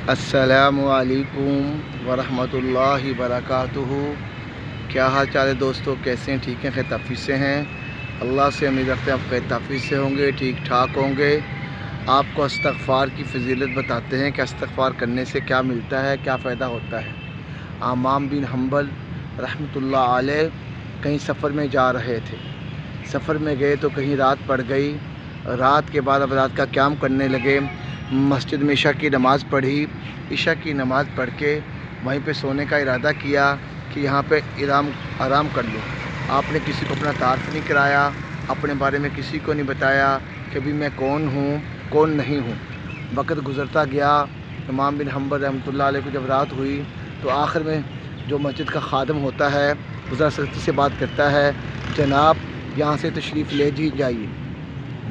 अस्सलामुअलैकुम वरहमतुल्लाहि वबरकातुहू। क्या हाल चाल है दोस्तों, कैसे हैं? ठीक हैं, खैर तफीज़ से हैं। अल्लाह से उम्मीद रखते हैं आप खैर तफीज़ से होंगे, ठीक ठाक होंगे। आपको इस्तग़फ़ार की फ़जीलत बताते हैं कि इस्तग़फ़ार करने से क्या मिलता है, क्या फ़ायदा होता है। इमाम बिन हम्बल रहमतुल्लाह अलैह कहीं सफ़र में जा रहे थे। सफ़र में गए तो कहीं रात पड़ गई। रात के बाद अब रात का क़याम करने लगे। मस्जिद में इशा की नमाज़ पढ़ी। इशा की नमाज़ पढ़ के वहीं पे सोने का इरादा किया कि यहाँ पे आराम कर लूँ। आपने किसी को अपना तारुफ़ नहीं कराया, अपने बारे में किसी को नहीं बताया कि भी मैं कौन हूँ कौन नहीं हूँ। वक़्त गुज़रता गया। इमाम बिन हम्बल रहमतुल्लाह अलैह को जब रात हुई तो आखिर में जो मस्जिद का खादिम होता है वो ज़रा सख्ती से बात करता है, जनाब यहाँ से तशरीफ़ ले जाइए,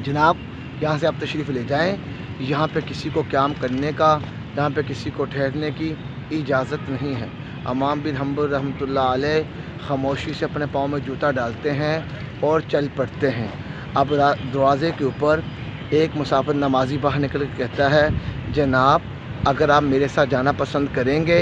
जनाब यहाँ से आप तशरीफ़ ले जाएँ। यहाँ पे किसी को क़याम करने का, यहाँ पे किसी को ठहरने की इजाज़त नहीं है। इमाम बिन हम्बल रहमतुल्लाह अलैह ख़ामोशी से अपने पाँव में जूता डालते हैं और चल पड़ते हैं। अब दरवाज़े के ऊपर एक मुसाफिर नमाज़ी बाहर निकल के कहता है, जनाब अगर आप मेरे साथ जाना पसंद करेंगे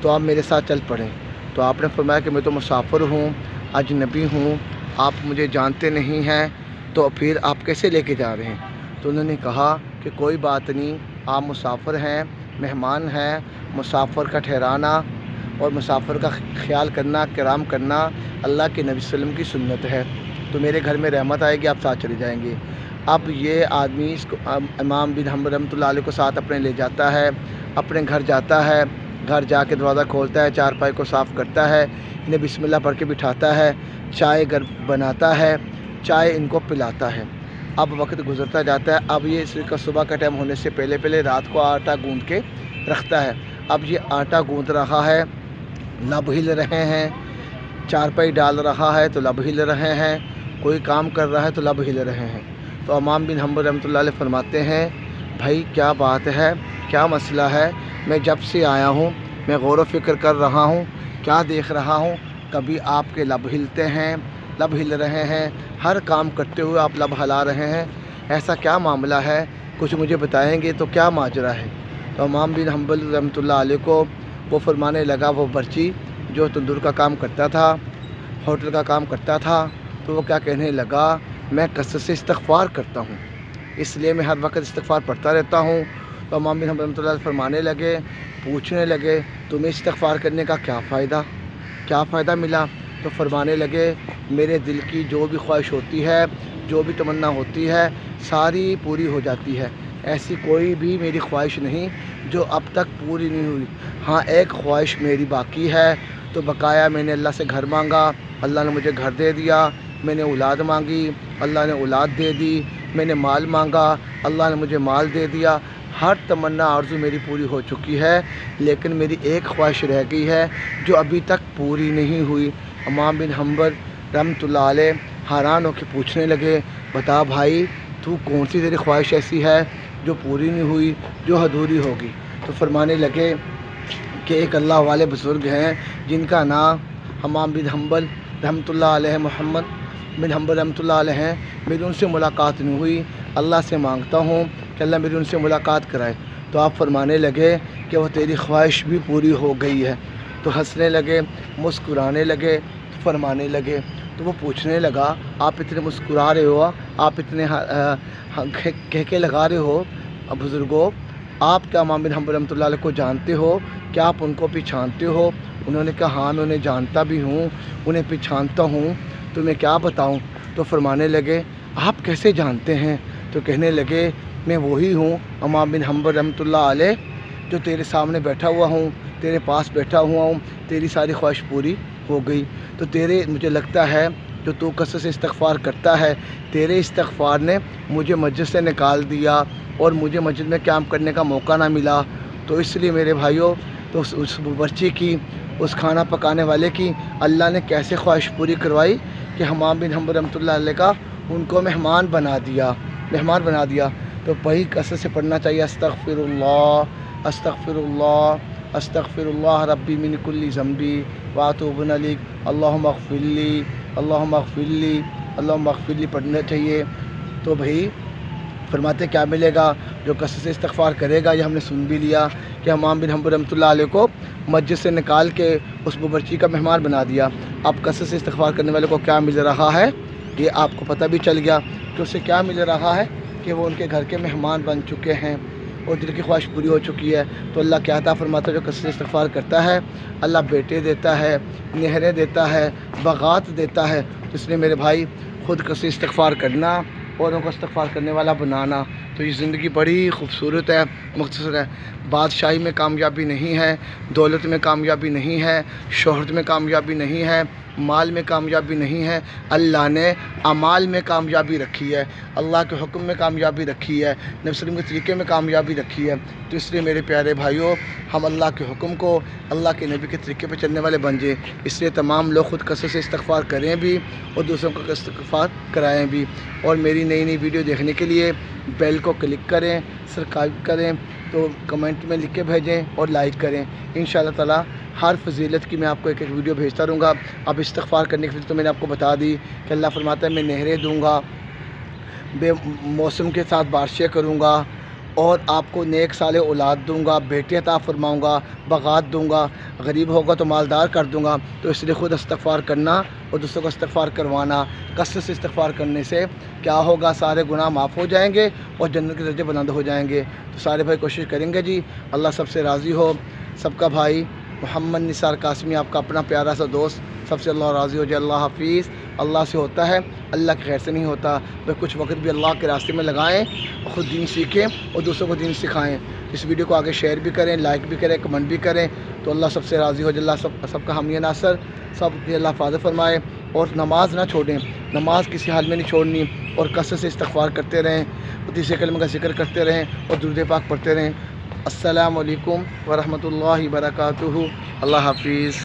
तो आप मेरे साथ चल पड़ें। तो आपने फरमाया कि मैं तो मुसाफिर हूँ, अजनबी हूँ, आप मुझे जानते नहीं हैं, तो फिर आप कैसे लेके जा रहे हैं? तो उन्होंने कहा कि कोई बात नहीं, आप मुसाफिर हैं, मेहमान हैं। मुसाफिर का ठहराना और मुसाफिर का ख्याल करना, किराम करना अल्लाह के नबी सल्लल्लाहु अलैहि वसल्लम की सुन्नत है। तो मेरे घर में रहमत आएगी, आप साथ चले जाएंगे। अब ये आदमी इसको इमाम बिन हम्बल रहमतुल्लाह अलैह को साथ अपने ले जाता है, अपने घर जाता है। घर जाके दरवाज़ा खोलता है, चारपाई को साफ़ करता है, इन्हें बिस्मिल्लाह पढ़ के बिठाता है, चाय बनाता है, चाय इनको पिलाता है। अब वक्त गुज़रता जाता है। अब ये इसका सुबह का टाइम होने से पहले रात को आटा गूँध के रखता है। अब ये आटा गूँध रहा है, लब हिल रहे हैं, चारपाई डाल रहा है तो लब हिल रहे हैं, कोई काम कर रहा है तो लब हिल रहे हैं। तो इमाम बिन हम्बल रहमतुल्लाह अलैह फरमाते हैं, भाई क्या बात है, क्या मसला है? मैं जब से आया हूँ मैं गौर व फिक्र कर रहा हूँ, क्या देख रहा हूँ, कभी आपके लब हिलते हैं, लब हिल रहे हैं, हर काम करते हुए आप लब हिला रहे हैं, ऐसा क्या मामला है? कुछ मुझे बताएंगे तो क्या माजरा है? तो इमाम बिन हम्बल रहमतुल्लाह अलैह को वो फरमाने लगा, वो बर्ची जो तंदूर का काम करता था, होटल का काम करता था, तो वो क्या कहने लगा, मैं कसरत से इस्तग़फ़ार करता हूँ, इसलिए मैं हर वक्त इस्तग़फ़ार पढ़ता रहता हूँ। तो इमाम बिन हम्बल रहमतुल्लाह अलैह फरमाने लगे, पूछने लगे, तुम्हें इस्तग़फ़ार करने का क्या फ़ायदा मिला? तो फरमाने लगे, मेरे दिल की जो भी ख्वाहिश होती है, जो भी तमन्ना होती है, सारी पूरी हो जाती है। ऐसी कोई भी मेरी ख्वाहिश नहीं जो अब तक पूरी नहीं हुई। हाँ, एक ख्वाहिश मेरी बाकी है। तो बकाया मैंने अल्लाह से घर मांगा, अल्लाह ने मुझे घर दे दिया। मैंने औलाद मांगी, अल्लाह ने औलाद दे दी। मैंने माल मांगा, अल्लाह ने मुझे माल दे दिया। हर तमन्ना आरज़ू मेरी पूरी हो चुकी है, लेकिन मेरी एक ख्वाहिश रह गई है जो अभी तक पूरी नहीं हुई। इमाम बिन हम्बल रहमतुल्लाह अलैह हैरान होकर पूछने लगे, बता भाई, तू कौन सी तेरी ख्वाहिश ऐसी है जो पूरी नहीं हुई, जो अधूरी होगी? तो फरमाने लगे कि एक अल्लाह वाले बुज़ुर्ग हैं जिनका नाम इमाम बिन हम्बल रहमतुल्लाह अलैह मोहम्मद बिन हम्बल रहमतुल्लाह अलैह हैं। मेरी उनसे मुलाकात नहीं हुई, अल्लाह से मांगता हूँ कि अल्लाह मेरी उनसे मुलाकात कराए। तो आप फरमाने लगे कि वह तेरी ख्वाहिश भी पूरी हो गई है। तो हंसने लगे, मुस्कुराने लगे, फरमाने लगे। तो वो पूछने लगा, आप इतने मुस्कुरा रहे हो, आप इतने कहके लगा रहे हो, बुज़ुर्गों, आप क्या इमाम बिन हम्बल रहमतुल्लाह अलैह को जानते हो? क्या आप उनको पहचानते हो? उन्होंने कहा, हाँ मैं उन्हें जानता भी हूँ, उन्हें पहचानता हूँ। तो मैं क्या बताऊँ? तो फरमाने लगे, आप कैसे जानते हैं? तो कहने लगे, मैं वही हूँ इमाम बिन हम्बल रहमतुल्लाह अलैह जो तेरे सामने बैठा हुआ हूँ, तेरे पास बैठा हुआ हूँ, तेरी सारी ख्वाहिश पूरी हो गई। तो तेरे, मुझे लगता है जो तू कसरत से इस्तग़फ़ार करता है, तेरे इस्तग़फ़ार ने मुझे मस्जिद से निकाल दिया और मुझे मस्जिद में क़याम करने का मौका ना मिला। तो इसलिए मेरे भाइयों, तो उस बच्ची की, उस खाना पकाने वाले की अल्लाह ने कैसे ख्वाहिश पूरी करवाई कि इमाम बिन हम्बल रहमतुल्लाह अलैह का उनको मेहमान बना दिया। तो वही कसरत से पढ़ना चाहिए, अस्तग़फ़िरुल्लाह अस्तग़फ़िरुल्लाह अस्तग़फ़िरुल्लाह रब्बी मिन कुल्ली ज़ंबी व अतूबु इलैक, अल्लाहुम्मा अग़फ़िरली पढ़ना चाहिए। तो भाई फरमाते क्या मिलेगा? जो कसरत से इस्तग़फ़ार करेगा, ये हमने सुन भी लिया کہ امام بن حنبل رحمۃ اللہ علیہ کو مسجد سے نکال کے اس باورچی کا مہمان بنا دیا. اب کثرت سے استغفار کرنے والے کو کیا مل رہا ہے یہ آپ کو پتہ بھی چل گیا کہ اسے کیا مل رہا ہے کہ وہ ان کے گھر کے مہمان بن چکے ہیں اور دل کی خواہش پوری ہو چکی ہے. تو اللہ کیا عطا فرماتا ہے جو کثرت سے استغفار کرتا ہے اللہ بیٹے دیتا ہے, نہریں دیتا ہے, باغات دیتا ہے. تو اس لیے میرے بھائی خود کثرت استغفار کرنا اور ان کو استغفار کرنے والا بنانا. تو یہ زندگی بڑی خوبصورت ہے, مختصر ہے. بادشاہی میں کامیابی نہیں ہے, دولت میں کامیابی نہیں ہے, شہرت میں کامیابی نہیں ہے, مال میں کامیابی نہیں ہے. اللہ نے اعمال میں کامیابی رکھی ہے, اللہ کے حکم میں کامیابی رکھی ہے, نبی صلی اللہ علیہ وسلم کے طریقے میں کامیابی رکھی ہے. تو اس لیے میرے پیارے بھائیوں ہم اللہ کے حکم کو, اللہ کے نبی کے طریقے پہ چلنے والے بن جائیں. اس لیے تمام لوگ خود کثرت سے استغفار کریں بھی اور دوسروں کو استغفار کرائیں بھی. اور میری نئی نئی ویڈیو دیکھنے کے لیے بیل کو کلک کریں, سبسکرائب کریں, تو کمنٹ میں لکھ کے بھیجیں اور لائک کریں. انشاءاللہ تعالی ہر فضیلت کی میں آپ کو ایک ایک ویڈیو بھیجتا رہوں گا. اب استغفار کرنے کی فضیلت تو میں نے آپ کو بتا دی کہ اللہ فرماتا ہے میں نہریں دوں گا, بے موسم کے ساتھ بارشیں کروں گا, اور آپ کو نیک صالح اولاد دوں گا, بیٹے عطا فرماؤں گا, باغات دوں گا, غریب ہوگا تو مالدار کر دوں گا. تو اس لیے خود استغفار کرنا اور دوسروں کو استغفار کروانا. کثرت سے استغفار کرنے سے کیا ہوگا, سارے گناہ معاف ہو جائیں گے اور جنت کے درجے بلند ہو جائیں گے. تو سارے بھائی کوشش کریں گے جی, اللہ سب سے راضی ہو. سب کا بھائی محمد نثار قاسمی, آپ کا اپنا پیارا سا دوست, سب سے اللہ راضی ہو جائے. اللہ حافظ. اللہ سے ہوتا ہے, اللہ کے خیر سے نہیں ہوتا. بھائی کچھ وقت بھی اللہ کے راستے میں لگائیں اور خود دین سیکھیں اور دوسروں کو دین سکھائیں. اس ویڈیو کو آگے شیئر بھی کریں, لائک بھی کریں, کمنٹ بھی کریں. تو اللہ سب سے راضی ہو جائے. اللہ سب کا حامی ناصر, سب کی اللہ حفاظت فرمائے. اور نماز نہ چھوڑیں, نماز کسی حال میں نہیں چھوڑنی, اور کثرت سے استغفار کرتے رہیں, تیسرے کلمے کا ذکر کرتے رہیں اور درود پاک پڑھتے رہیں. السلام علیکم ورحمۃ اللہ وبرکاتہ. اللہ حافظ.